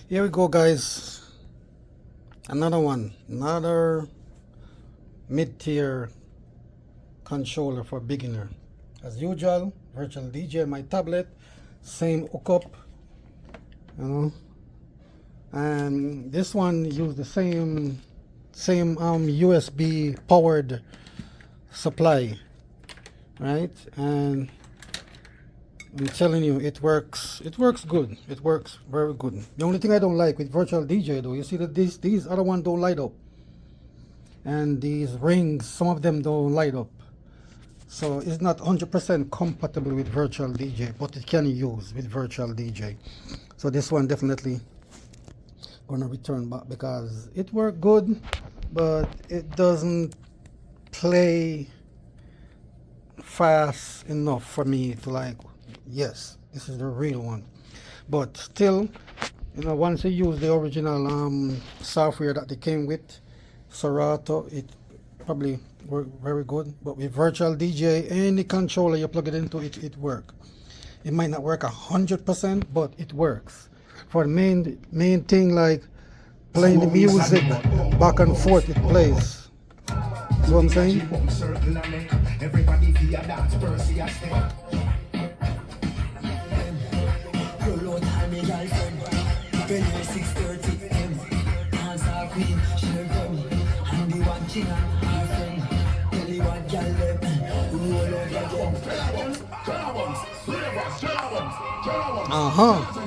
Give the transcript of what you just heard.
Here we go, guys. Another one. Another mid-tier controller for beginner. As usual, virtual DJ on my tablet. Same hookup, you know. And this one used the same USB powered supply, right? And I'm telling you, it works. It works good. It works very good. The only thing I don't like with virtual DJ, though, you see that these other ones don't light up, and these rings, some of them don't light up. So it's not 100% compatible with virtual DJ, but it can use with virtual DJ. So this one definitely gonna return back because it worked good, but it doesn't play fast enough for me to like, yes, this is the real one. But still, you know, once you use the original software that they came with, Serato, it probably work very good. But with virtual DJ, any controller you plug it into, it work. It might not work 100%, but it works. For the main thing, like playing the music back and forth, it plays. You know what I'm saying? Uh-huh.